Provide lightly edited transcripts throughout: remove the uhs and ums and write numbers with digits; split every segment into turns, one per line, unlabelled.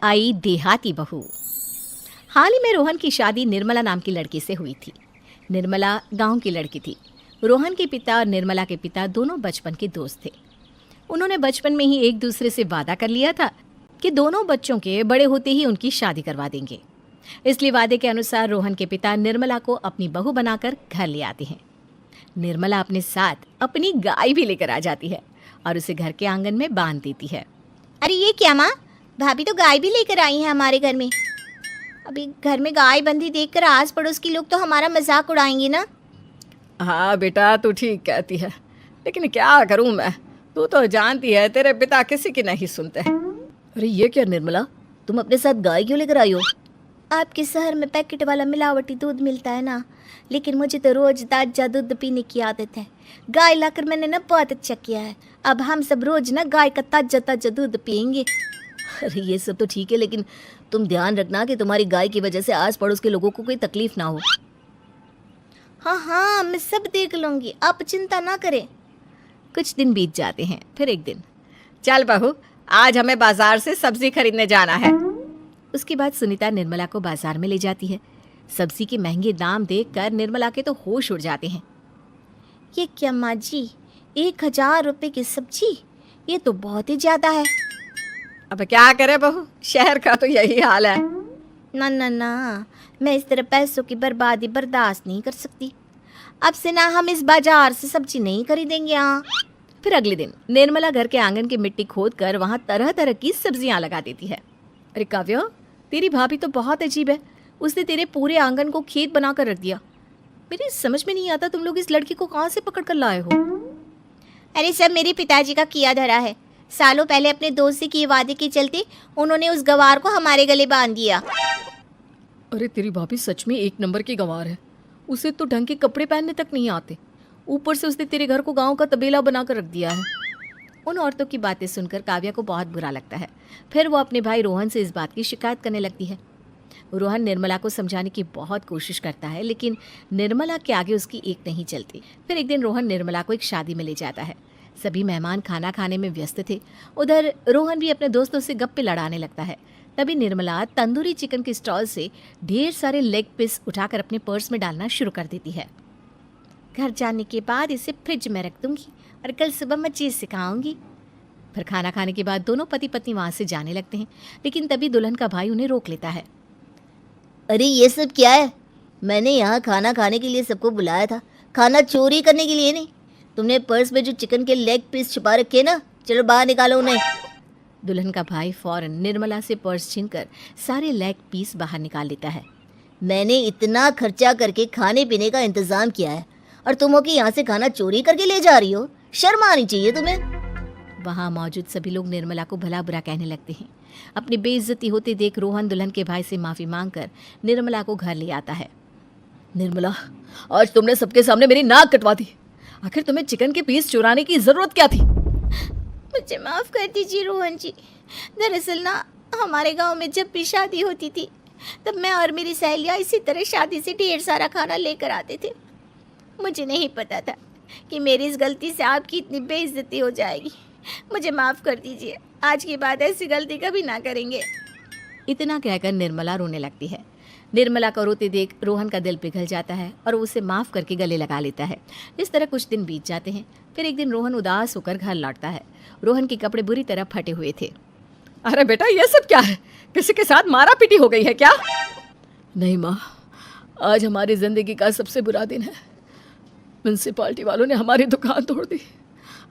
आई देहाती बहू। हाल ही में रोहन की शादी निर्मला नाम की लड़की से हुई थी। निर्मला गांव की लड़की थी। रोहन के पिता और निर्मला के पिता दोनों बचपन के दोस्त थे। उन्होंने बचपन में ही एक दूसरे से वादा कर लिया था कि दोनों बच्चों के बड़े होते ही उनकी शादी करवा देंगे। इसलिए वादे के अनुसार रोहन के पिता निर्मला को अपनी बहू बनाकर घर ले आते हैं। निर्मला अपने साथ अपनी गाय भी लेकर आ जाती है और उसे घर के आंगन में बांध देती है।
अरे ये क्या माँ, भाभी तो गाय भी लेकर आई है हमारे घर में। अभी घर में गाय बंधी देखकर आस पड़ोस के लोग तो हमारा मजाक उड़ाएंगे ना।
हाँ बेटा, तू ठीक कहती है, लेकिन क्या करूँ मैं, तू तो जानती है तेरे पिता किसी की नहीं सुनते। अरे ये क्या निर्मला, तुम अपने साथ गाय क्यों लेकर आई हो?
आपके शहर में पैकेट वाला मिलावटी दूध मिलता है ना, लेकिन मुझे तो रोज ताजा दूध पीने की आदत है। गाय लाकर मैंने ना बहुत अच्छा किया है। अब हम सब रोज ना गाय का ताजा ताजा दूध पियेंगे।
अरे ये सब तो ठीक है, लेकिन तुम ध्यान रखना कि तुम्हारी गाय की वजह से आस पड़ोस के लोगों को कोई तकलीफ ना हो।
हाँ हाँ, मैं सब देख लूँगी, आप चिंता ना करें।
कुछ दिन बीत जाते हैं। फिर एक दिन, चल बहू, आज हमें बाजार से सब्जी खरीदने जाना है। उसके बाद सुनीता निर्मला को बाजार में ले जाती है। सब्जी के महंगे दाम देखकर निर्मला के तो होश उड़ जाते हैं।
ये क्या माँ जी, 1000 रुपये की सब्जी, ये तो बहुत ही ज़्यादा है।
अब क्या करे बहू, शहर का तो यही हाल है।
ना ना ना, मैं इस तरह पैसों की बर्बादी बर्दाश्त नहीं कर सकती। अब से ना हम इस बाजार से सब्जी नहीं खरीदेंगे। यहाँ
फिर अगले दिन निर्मला घर के आंगन की मिट्टी खोद कर वहाँ तरह तरह की सब्जियाँ लगा देती है। अरे काव्या, तेरी भाभी तो बहुत अजीब है, उसने तेरे पूरे आंगन को खेत बना कर रख दिया। मेरी समझ में नहीं आता तुम लोग इस लड़की को कहाँ से पकड़ कर लाए हो।
अरे सब मेरे पिताजी का किया धरा है। सालों पहले अपने दोस्त से किए वादे के चलते उन्होंने उस गवार को हमारे गले बांध दिया।
अरे तेरी भाभी सच में एक नंबर की गंवार है। उसे तो ढंग के कपड़े पहनने तक नहीं आते, ऊपर से उसने तेरे घर को गांव का तबेला बनाकर रख दिया है। उन औरतों की बातें सुनकर काव्या को बहुत बुरा लगता है। फिर वो अपने भाई रोहन से इस बात की शिकायत करने लगती है। रोहन निर्मला को समझाने की बहुत कोशिश करता है, लेकिन निर्मला के आगे उसकी एक नहीं चलती। फिर एक दिन रोहन निर्मला को एक शादी में ले जाता है। सभी मेहमान खाना खाने में व्यस्त थे। उधर रोहन भी अपने दोस्तों से गप्पे लड़ाने लगता है। तभी निर्मला तंदूरी चिकन के स्टॉल से ढेर सारे लेग पीस उठाकर अपने पर्स में डालना शुरू कर देती है।
घर जाने के बाद इसे फ्रिज में रख दूंगी और कल सुबह मैं चीज़ सिखाऊंगी।
फिर खाना खाने के बाद दोनों पति पत्नी वहाँ से जाने लगते हैं, लेकिन तभी दुल्हन का भाई उन्हें रोक लेता है।
अरे ये सब क्या है? मैंने यहाँ खाना खाने के लिए सबको बुलाया था, खाना चोरी करने के लिए नहीं। तुमने पर्स में जो चिकन के लेग पीस छुपा रखे ना, चलो बाहर निकालो उन्हें।
दुल्हन का भाई फौरन निर्मला से पर्स छीनकर सारे लेग पीस बाहर निकाल लेता है।
मैंने इतना खर्चा करके खाने पीने का इंतजाम किया है और तुम हो कि यहाँ से खाना चोरी करके ले जा रही हो? शर्म आनी चाहिए तुम्हें।
वहाँ मौजूद सभी लोग निर्मला को भला बुरा कहने लगते हैं। अपनी बेइज्जती होते देख रोहन दुल्हन के भाई से माफ़ी मांगकर निर्मला को घर ले आता है। निर्मला, आज तुमने सबके सामने मेरी नाक कटवा दी। आखिर तुम्हें चिकन के पीस चुराने की ज़रूरत क्या थी?
मुझे माफ़ कर दीजिए रोहन जी। दरअसल ना, हमारे गांव में जब भी शादी होती थी तब मैं और मेरी सहेलियाँ इसी तरह शादी से ढेर सारा खाना लेकर आते थे। मुझे नहीं पता था कि मेरी इस गलती से आपकी इतनी बेइज्जती हो जाएगी। मुझे माफ़ कर दीजिए, आज के बाद ऐसी गलती कभी ना करेंगे।
इतना कहकर निर्मला रोने लगती है। निर्मला को रोते देख रोहन का दिल पिघल जाता है और उसे माफ़ करके गले लगा लेता है। इस तरह कुछ दिन बीत जाते हैं। फिर एक दिन रोहन उदास होकर घर लौटता है। रोहन के कपड़े बुरी तरह फटे हुए थे। अरे बेटा, ये सब क्या है? किसी के साथ मारा पीटी हो गई है क्या? नहीं माँ, आज हमारी ज़िंदगी का सबसे बुरा दिन है। म्यूनसिपालिटी वालों ने हमारी दुकान तोड़ दी।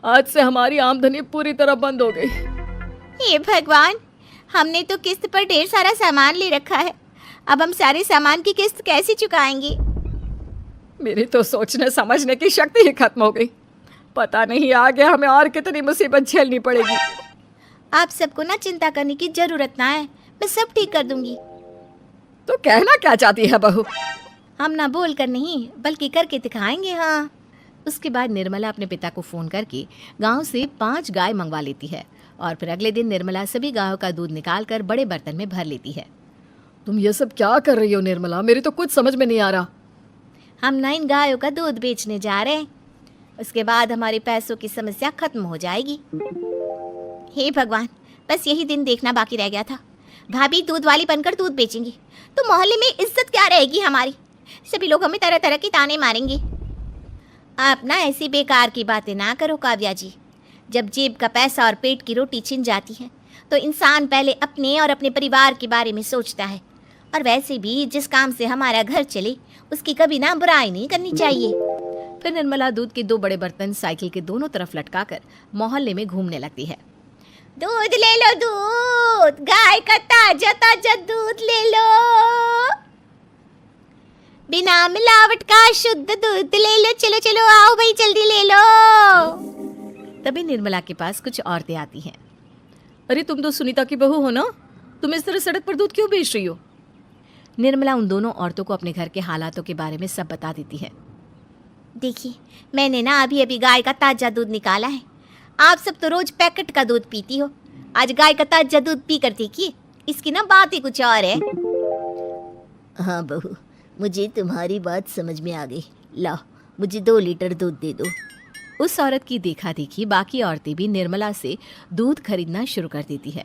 आज से हमारी आमदनी पूरी तरह बंद हो गई।
हे भगवान, हमने तो किस्त पर ढेर सारा सामान ले रखा है। अब हम सारे सामान की किस्त कैसे चुकाएंगे?
मेरी तो सोचने समझने की शक्ति ही खत्म हो गई। पता नहीं आगे हमें और कितनी मुसीबत झेलनी पड़ेगी।
आप सबको ना चिंता करने की जरूरत ना है, मैं सब ठीक कर दूंगी।
तो कहना क्या चाहती है बहू?
हम ना बोल कर नहीं, बल्कि करके दिखाएंगे। हाँ।
उसके बाद निर्मला अपने पिता को फ़ोन करके गांव से 5 गाय मंगवा लेती है और फिर अगले दिन निर्मला सभी गायों का दूध निकाल कर बड़े बर्तन में भर लेती है। तुम ये सब क्या कर रही हो निर्मला? मेरी तो कुछ समझ में नहीं आ रहा।
हम ना इन गायों का दूध बेचने जा रहे हैं, उसके बाद हमारे पैसों की समस्या खत्म हो जाएगी। हे भगवान, बस यही दिन देखना बाकी रह गया था। भाभी दूध वाली बनकर दूध बेचेंगी तो मोहल्ले में इज्जत क्या रहेगी हमारी? सभी लोग हमें तरह तरह की ताने मारेंगे। आप ना ऐसी बेकार की बातें ना करो काव्या जी। जब जेब का पैसा और पेट की रोटी छिन जाती है तो इंसान पहले अपने और अपने परिवार के बारे में सोचता है। और वैसे भी जिस काम से हमारा घर चले उसकी कभी ना बुराई नहीं करनी चाहिए।
फिर निर्मला दूध के 2 बड़े बर्तन साइकिल के दोनों तरफ लटकाकर मोहल्ले में घूमने लगती है।
दूध ले लो, दूध, गाय का ताजा ताजा दूध ले लो, बिना मिलावट का शुद्ध दूध ले लो, चलो चलो आओ भाई जल्दी ले लो।
तभी निर्मला के पास कुछ औरतें आती हैं। अरे तुम तो सुनीता की बहू हो ना, तुम इस तरह सड़क पर दूध क्यों बेच रही हो? निर्मला उन दोनों औरतों को अपने घर के हालातों के बारे में सब बता देती है।
देखिए, मैंने ना अभी अभी गाय का ताजा दूध निकाला है। आप सब तो रोज पैकेट का दूध पीती हो, आज गाय का ताजा दूध पी कर देखिए, इसकी ना बात ही कुछ और है। हाँ बहू, मुझे तुम्हारी बात समझ में आ गई। लाओ मुझे 2 लीटर दूध दे दो।
उस औरत की देखा देखी बाकी औरतें भी निर्मला से दूध खरीदना शुरू कर देती है।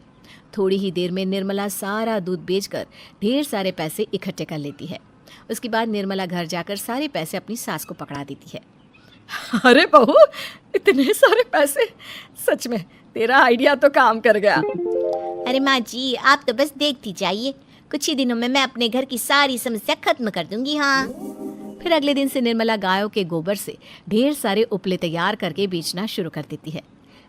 थोड़ी ही देर में निर्मला सारा दूध बेचकर ढेर सारे पैसे इकट्ठे कर लेती है। उसके बाद निर्मला घर जाकर सारे पैसे अपनी सास को पकड़ा देती है। अरे बहू, इतने सारे पैसे! सच में तेरा आइडिया तो काम कर गया।
अरे माँ जी, आप तो बस देखती जाइए, कुछ ही दिनों में मैं अपने घर की सारी समस्या खत्म कर दूंगी। हाँ।
फिर अगले दिन से निर्मला गायों के गोबर से ढेर सारे उपले तैयार करके बेचना शुरू कर देती है।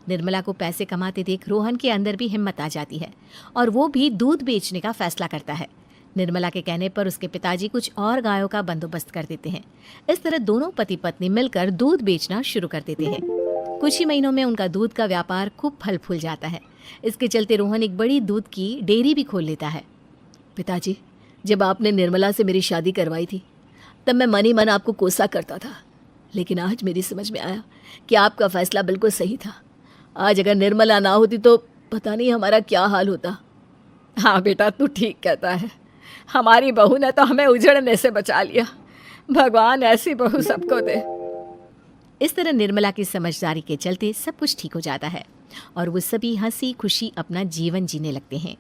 निर्मला को पैसे कमाते देख रोहन के अंदर भी हिम्मत आ जाती है और वो भी दूध बेचने का फैसला करता है। निर्मला के कहने पर उसके पिताजी कुछ और गायों का बंदोबस्त कर देते हैं। इस तरह दोनों पति पत्नी मिलकर दूध बेचना शुरू कर देते हैं। कुछ ही महीनों में उनका दूध का व्यापार खूब फल फूल जाता है। इसके चलते रोहन एक बड़ी दूध की डेयरी भी खोल लेता है। पिताजी, जब आपने निर्मला से मेरी शादी करवाई थी तब मैं मन ही मन आपको कोसा करता था, लेकिन आज मेरी समझ में आया कि आपका फैसला बिल्कुल सही था। आज अगर निर्मला ना होती तो पता नहीं हमारा क्या हाल होता। हाँ बेटा, तू ठीक कहता है, हमारी बहू ने तो हमें उजड़ने से बचा लिया। भगवान ऐसी बहू सबको दे। इस तरह निर्मला की समझदारी के चलते सब कुछ ठीक हो जाता है और वो सभी हंसी खुशी अपना जीवन जीने लगते हैं।